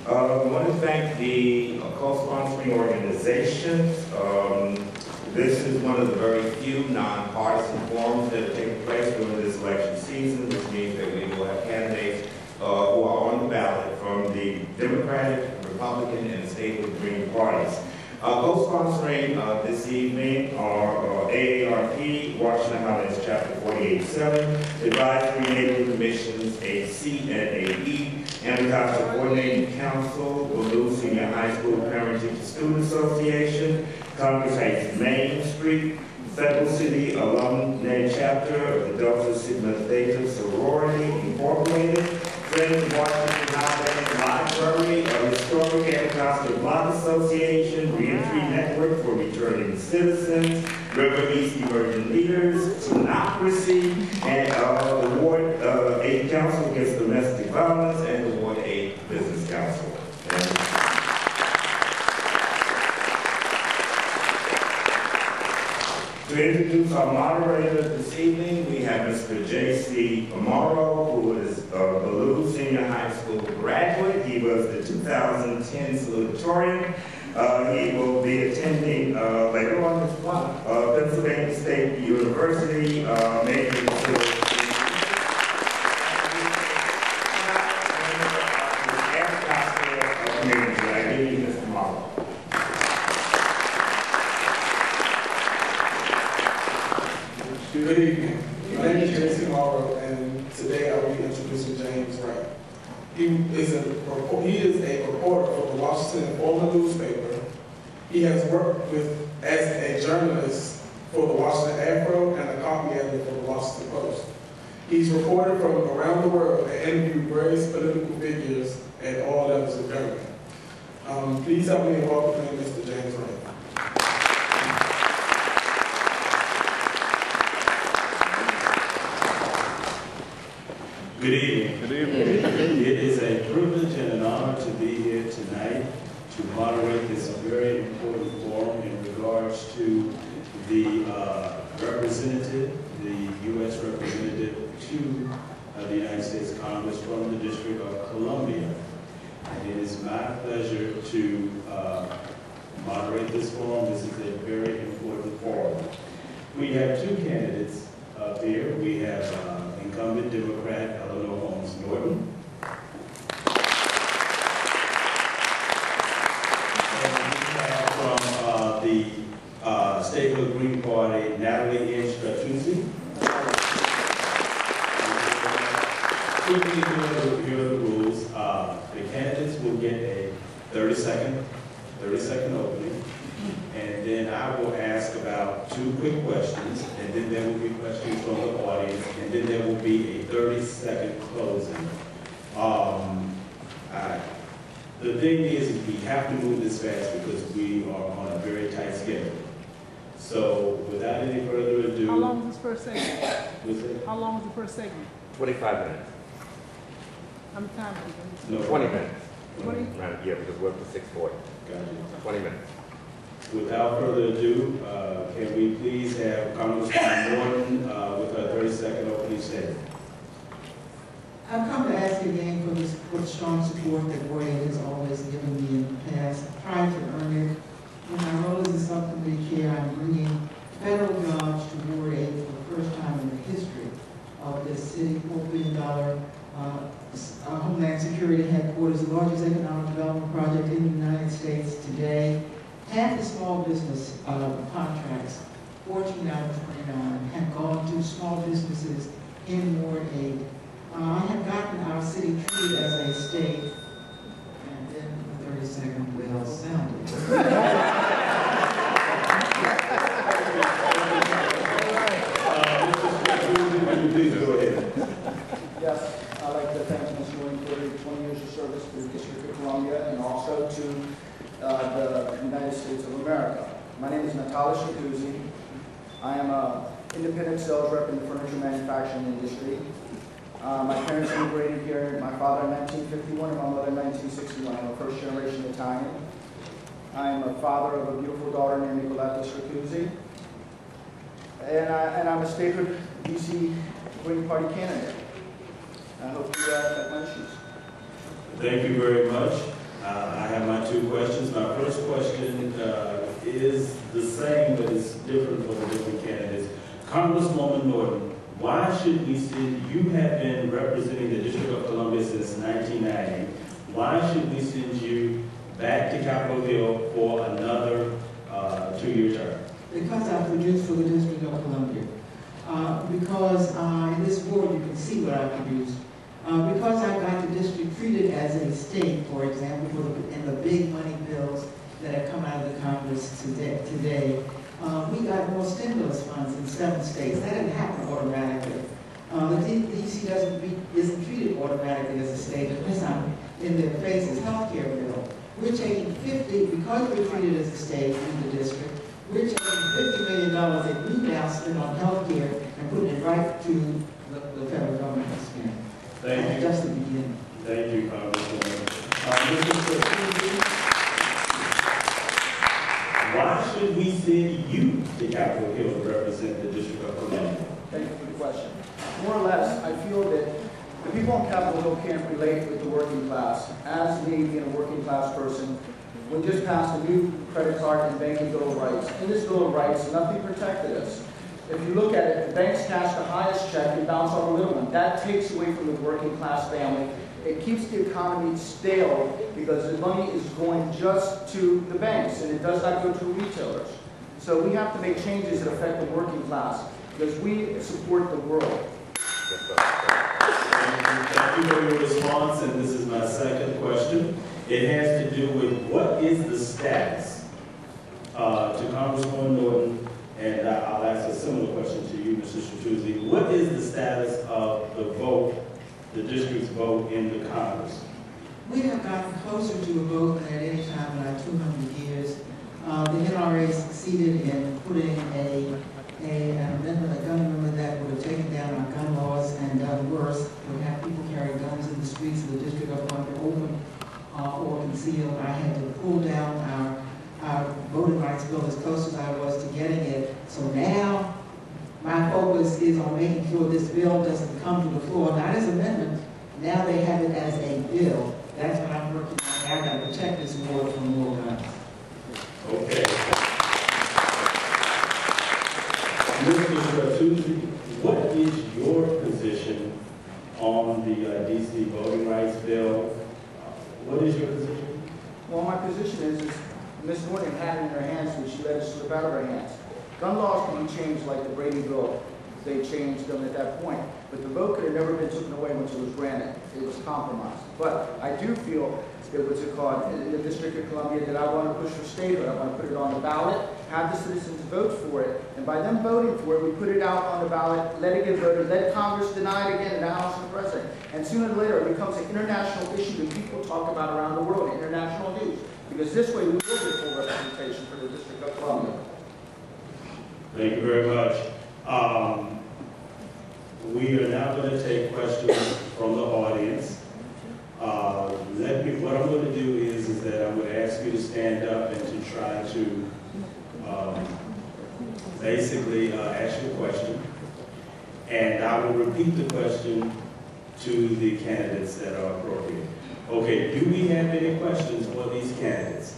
I want to thank the co-sponsoring organizations. This is one of the very few nonpartisan forums that take place during this election season, which means that we will have candidates who are on the ballot from the Democratic, Republican, and Statehood Green Parties. Co-sponsoring this evening are AARP, Washington Highlands Chapter 48-7, Advisory Neighborhood Commissions, AC and AE, and we have the Coordinating Council, Blue Senior High School Parent Teacher Student Association, Congress Heights Main Street, Federal City Alumni Chapter of the Delta Sigma Theta Sorority Incorporated, Friends of Washington Highlands Library, a Historic Anacostia Block Association, Reentry Network for Returning Citizens, River East Emerging Leaders, Democracy, and Ward 8 Council Against Domestic Violence, and the Ward 8 Business Council. To introduce our moderator this evening, we have Mr. J.C. Amaro, who is a Ballou Senior High School graduate. He was the 2010 salutatorian. He will be attending later on this month Pennsylvania State University, major in civil Good evening. My name is J.C. Morrow, and today I will be introducing James Wright. He is a reporter for the Washington Forum newspaper. He has worked as a journalist for the Washington Afro and a copy editor for the Washington Post. He's reported from around the world and interviewed various political figures at all levels of government. Please help me in welcoming Mr. James Wright. Good evening. Good evening. It is a privilege and an honor to be here tonight to moderate this very important forum in regards to the representative, the U.S. representative to the United States Congress from the District of Columbia. And it is my pleasure to moderate this forum. This is a very important forum. We have two candidates up here. We have incumbent Democrat Eleanor Holmes Norton. And we have from the Statehood Green Party, Natale N. Stracuzzi. Quickly here are the rules. The candidates will get a 30-second opening. And then I will ask about 2 quick questions, and then there will be questions from the audience, and then there will be a 30-second closing. The thing is we have to move this fast because we are on a very tight schedule. So without any further ado... How long is this first segment? How long is the first segment? 25 minutes. How much time is it? No, 20 minutes. 20? Right, yeah, because we're up to 6:40. Gotcha. 20 minutes. Without further ado, can we please have Congresswoman Norton with her 30-second opening statement. I've come to ask again for the strong support that Ward 8 has always given me in the past. I've tried to earn it. In my role as a supplementary chair, I'm bringing federal jobs to Ward 8 for the first time in the history of this city. $4 billion Homeland Security headquarters, the largest economic development project in the United States today. Half the small business contracts, 14 out of 29, have gone to small businesses in Ward 8. I have gotten our city treated as a state, and then the 30-second well sounded. Please go ahead. Yes, I'd like to thank Ms. Norton for her 20 years of service to the District of Columbia and also to the United States of America. My name is Natale Stracuzzi. I am an independent sales rep in the furniture manufacturing industry. My parents immigrated here, my father in 1951 and my mother in 1961. I'm a first-generation Italian. I am a father of a beautiful daughter named Nicoletta Stracuzzi. And I'm a Statehood DC Green Party candidate. I hope you have my shoes. Thank you very much. I have my two questions. My first question is the same, but it's different for the different candidates. Congresswoman Norton, why should we send, you have been representing the District of Columbia since 1990. Why should we send you back to Capitol Hill for another 2-year term? Because I produced for the District of Columbia. Because in this board you can see what I produced. Because I got the district treated as a state, for example, in the big money bills that have come out of the Congress today, we got more stimulus funds in 7 states. That didn't happen automatically. The DC isn't treated automatically as a state unless I'm in their faces. Healthcare bill. We're taking 50, because we're treated as a state in the district, we're taking $50 million that we now spend on healthcare and putting it right to the federal government to spend. Thank you. Just the beginning. Thank you, Congresswoman. Mr. Stracuzzi, why should we send you to Capitol Hill to represent the District of Columbia? Thank you for the question. More or less, I feel that the people on Capitol Hill can't relate with the working class. As me, being a working class person, we just passed a new credit card and banking bill of rights. In this bill of rights, nothing protected us. If you look at it, the banks cash the highest check and bounce on the little one. That takes away from the working class family. It keeps the economy stale because the money is going just to the banks and it does not go to retailers. So we have to make changes that affect the working class because we support the world. Thank you for your response, and this is my second question. It has to do with what is the status to Congresswoman Norton, and I'll ask a similar question to you, Mr. Stracuzzi. What is the status of the vote, the district's vote in the Congress? We have gotten closer to a vote than at any time in our 200 years. The NRA succeeded in putting an amendment, a gun amendment that would have taken down our gun laws and done worse. Would have people carry guns in the streets of the District of Columbia open or concealed. I had to pull down our voting rights bill as close as I was to getting it. So now my focus is on making sure this bill doesn't come to the floor, not as an amendment. Now they have it as a bill. That's what I'm working on. I've got to protect this war from more guns. Okay. Mr. Stracuzzi, what is your position on the DC voting rights bill? What is your position? Well, my position is Ms. Norton had it in her hands when she let it slip out of her hands. Gun laws can be changed like the Brady bill. They changed them at that point. But the vote could have never been taken away once it was granted. It was compromised. But I do feel that what's it called in the District of Columbia that I want to push for statehood. I want to put it on the ballot, have the citizens vote for it, and by them voting for it, we put it out on the ballot, let it get voted, let Congress deny it again in the House and the President. And sooner or later, it becomes an international issue that people talk about around the world, international news. Because this way, we will get full representation for the District of Columbia. Thank you very much. We are now going to take questions from the audience. What I'm going to do is that I'm going to ask you to stand up and to try to basically ask your question. And I will repeat the question to the candidates that are appropriate. Okay, do we have any questions for these candidates?